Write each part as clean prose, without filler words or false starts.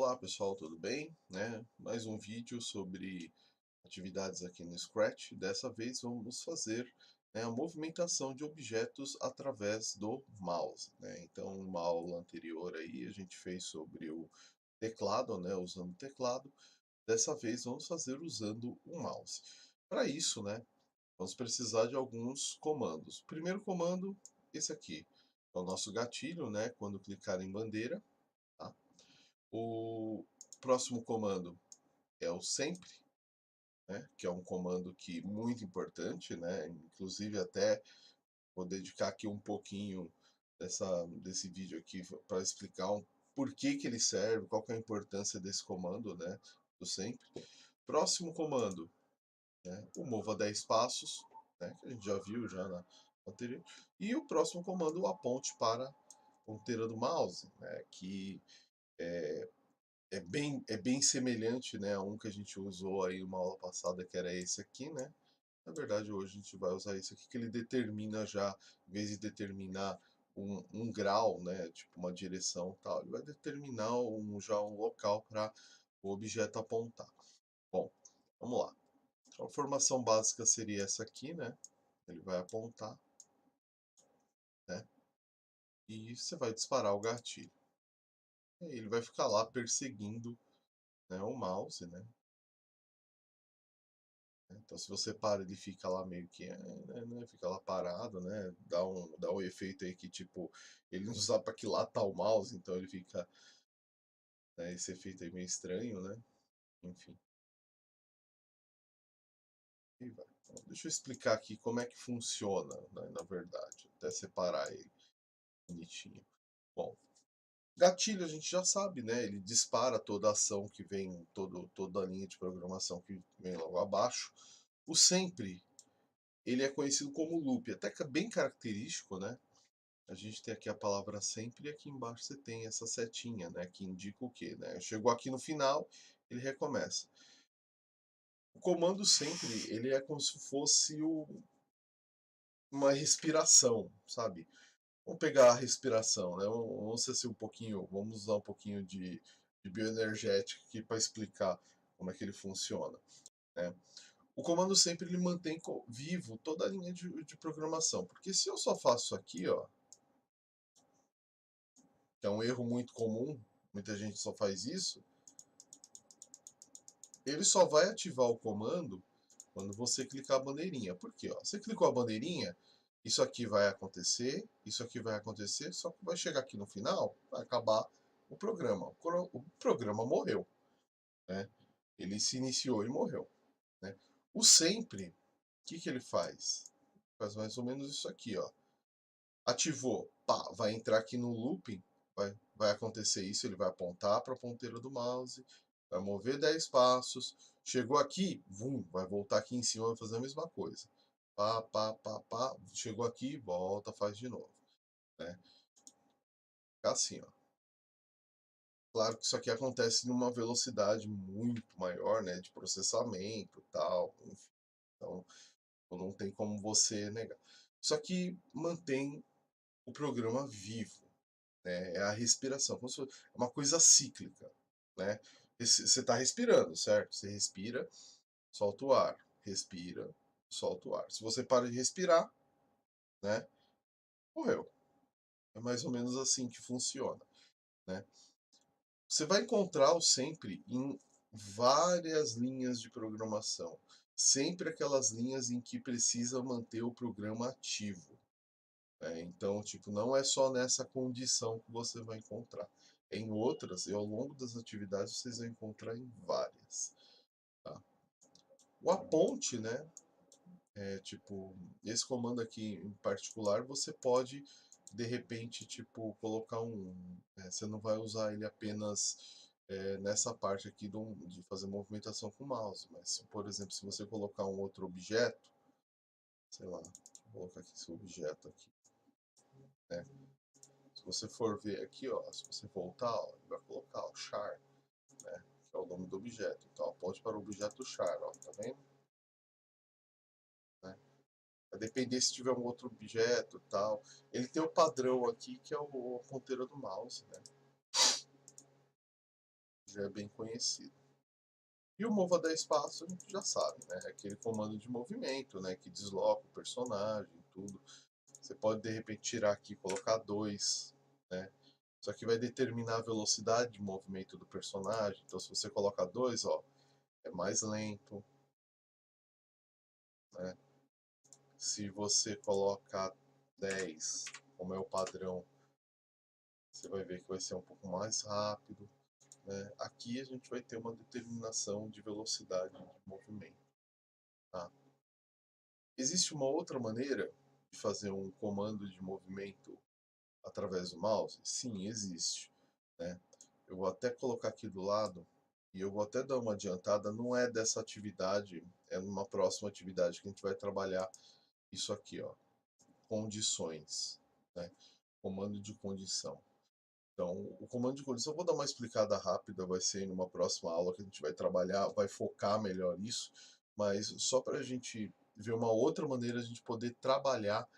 Olá pessoal, tudo bem? Mais um vídeo sobre atividades aqui no Scratch. Dessa vez vamos fazer a movimentação de objetos através do mouse. Então, numa aula anterior aí a gente fez sobre o teclado, usando o teclado. Dessa vez vamos fazer usando o mouse. Para isso, vamos precisar de alguns comandos. O primeiro comando, esse aqui, é o nosso gatilho, quando clicar em bandeira. Tá? O próximo comando é o sempre, que é um comando que muito importante, inclusive até vou dedicar aqui um pouquinho desse vídeo aqui para explicar por que ele serve, qual que é a importância desse comando, do sempre. Próximo comando, o mova 10 passos, que a gente já viu já na anterior. E o próximo comando, o aponte para a ponteira do mouse, que é bem semelhante, a um que a gente usou aí numa aula passada, que era esse aqui, Na verdade, hoje a gente vai usar esse aqui, que ele determina já, em vez de determinar um grau, tipo uma direção e tal, ele vai determinar já um local para o objeto apontar. Bom, vamos lá. Então, a formação básica seria essa aqui, Ele vai apontar, E você vai disparar o gatilho. E aí ele vai ficar lá perseguindo, o mouse, Então, se você para, ele fica lá meio que, fica lá parado, dá um efeito aí que, tipo, ele não sabe para que lado tá o mouse, então ele fica, esse efeito aí meio estranho, Enfim, e vai. Então, deixa eu explicar aqui como é que funciona, na verdade, até separar ele bonitinho. Bom, gatilho a gente já sabe, Ele dispara toda a ação que vem, toda a linha de programação que vem logo abaixo. O sempre, ele é conhecido como loop, até que é bem característico, A gente tem aqui a palavra sempre e aqui embaixo você tem essa setinha, que indica o quê, Chegou aqui no final, ele recomeça. O comando sempre, ele é como se fosse uma respiração, sabe? Vamos pegar a respiração, Vamos ser assim um pouquinho, vamos usar um pouquinho de bioenergética aqui para explicar como é que ele funciona, O comando sempre ele mantém vivo toda a linha de programação, porque se eu só faço isso aqui, ó, que é um erro muito comum, muita gente só faz isso, ele só vai ativar o comando quando você clicar a bandeirinha. Por quê? Ó? Você clicou a bandeirinha, isso aqui vai acontecer, isso aqui vai acontecer, só que vai chegar aqui no final, vai acabar o programa. O programa morreu. Ele se iniciou e morreu. O sempre, o que ele faz? Faz mais ou menos isso aqui, ó. Ativou, pá, vai entrar aqui no looping, vai acontecer isso, ele vai apontar para a ponteira do mouse, vai mover 10 passos, chegou aqui, vum, vai voltar aqui em cima, vai fazer a mesma coisa. Pá, pá, pá, pá, chegou aqui, volta, faz de novo. Fica assim, ó. Claro que isso aqui acontece numa velocidade muito maior, de processamento e tal, enfim. Então, não tem como você negar. Isso aqui mantém o programa vivo. É a respiração, é uma coisa cíclica, Você está respirando, certo? Você respira, solta o ar, respira, solta o ar. Se você para de respirar, né, morreu. É mais ou menos assim que funciona, né? Você vai encontrar sempre em várias linhas de programação, sempre aquelas linhas em que precisa manter o programa ativo. Então, tipo, não é só nessa condição que você vai encontrar. Em outras, e ao longo das atividades, vocês vão encontrar em várias. Tá? O aponte, tipo, esse comando aqui em particular, você pode, de repente, tipo, colocar você não vai usar ele apenas nessa parte aqui de fazer movimentação com o mouse, mas, por exemplo, se você colocar um outro objeto, sei lá, vou colocar aqui esse objeto aqui, né? Se você for ver aqui, ó, se você voltar, ó, ele vai colocar o char, que é o nome do objeto. Então, aponte para o objeto char, ó, tá vendo? Vai depender se tiver um outro objeto e tal. Ele tem o padrão aqui, que é a ponteira do mouse, já é bem conhecido. E o mova 10 passos a gente já sabe, né? É aquele comando de movimento, né? Que desloca o personagem, tudo. Você pode de repente tirar aqui e colocar 2, né? Isso aqui vai determinar a velocidade de movimento do personagem. Então se você colocar 2, ó, é mais lento, né? Se você colocar 10, como é o padrão, você vai ver que vai ser um pouco mais rápido, né? Aqui a gente vai ter uma determinação de velocidade de movimento, tá? Existe uma outra maneira de fazer um comando de movimento através do mouse? Sim, existe, né? Eu vou até colocar aqui do lado e eu vou até dar uma adiantada, não é dessa atividade, é numa próxima atividade que a gente vai trabalhar isso aqui, ó, condições, né? Comando de condição. Então, o comando de condição, eu vou dar uma explicada rápida, vai ser numa próxima aula que a gente vai trabalhar, vai focar melhor isso, mas só para a gente ver uma outra maneira de a gente poder trabalhar,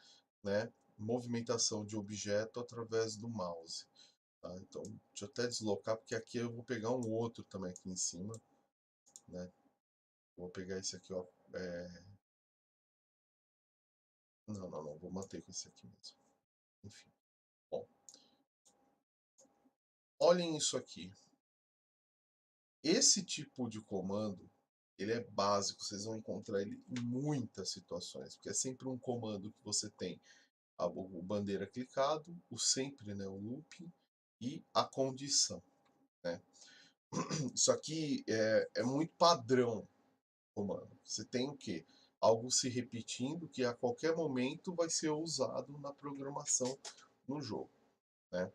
né, movimentação de objeto através do mouse. Tá? Então, deixa eu até deslocar, porque aqui eu vou pegar um outro também aqui em cima, né? Vou pegar esse aqui, ó. Não, vou manter com esse aqui mesmo. Enfim, bom, olhem isso aqui. Esse tipo de comando, ele é básico, vocês vão encontrar ele em muitas situações, porque é sempre um comando que você tem o bandeira clicado, o sempre, né, o looping e a condição, né? Isso aqui é muito padrão comando. Você tem o quê? Algo se repetindo que a qualquer momento vai ser usado na programação no jogo, né?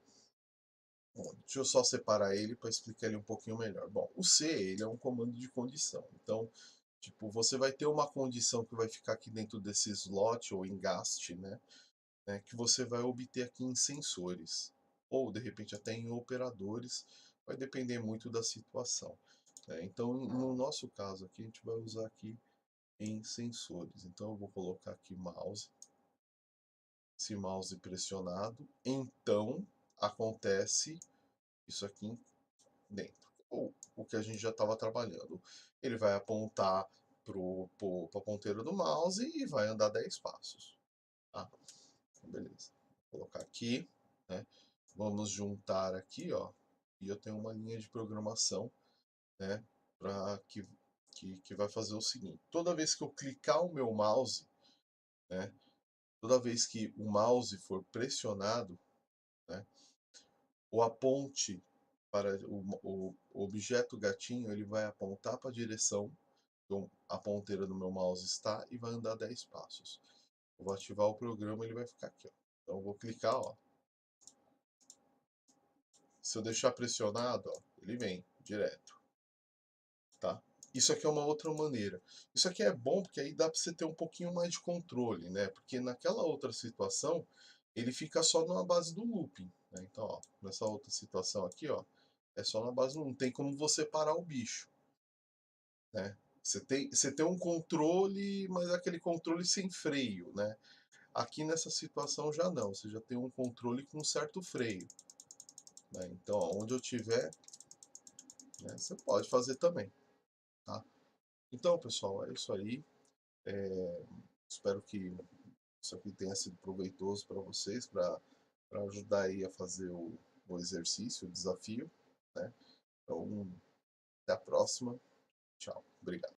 Bom, deixa eu só separar ele para explicar ele um pouquinho melhor. Bom, o C, ele é um comando de condição. Então, tipo, você vai ter uma condição que vai ficar aqui dentro desse slot ou engaste, né, que você vai obter aqui em sensores, ou de repente até em operadores, vai depender muito da situação, né? Então, no nosso caso aqui, a gente vai usar aqui em sensores. Então, eu vou colocar aqui mouse, esse mouse pressionado, então acontece isso aqui dentro. Ou o que a gente já estava trabalhando. Ele vai apontar para a ponteira do mouse e vai andar 10 passos. Tá? Então, beleza. Vou colocar aqui, né? Vamos juntar aqui, ó. E eu tenho uma linha de programação, né? Para que vai fazer o seguinte: toda vez que eu clicar o meu mouse, né? Toda vez que o mouse for pressionado, né? O aponte para o objeto gatinho, ele vai apontar para a direção que a ponteira do meu mouse está e vai andar 10 passos. Eu vou ativar o programa, ele vai ficar aqui, ó. Então eu vou clicar, ó. Se eu deixar pressionado, ó, ele vem direto, tá? Isso aqui é uma outra maneira. Isso aqui é bom porque aí dá para você ter um pouquinho mais de controle, né? Porque naquela outra situação, ele fica só na base do looping, né? Então, ó, nessa outra situação aqui, ó, é só na base do, não tem como você parar o bicho, né? Você tem um controle, mas é aquele controle sem freio, né? Aqui nessa situação já não, você já tem um controle com um certo freio, né? Então, ó, onde eu tiver, né, você pode fazer também, tá? Então, pessoal, é isso aí. Espero que isso aqui tenha sido proveitoso para vocês, para ajudar aí a fazer o exercício, o desafio, né? Então, até a próxima. Tchau. Obrigado.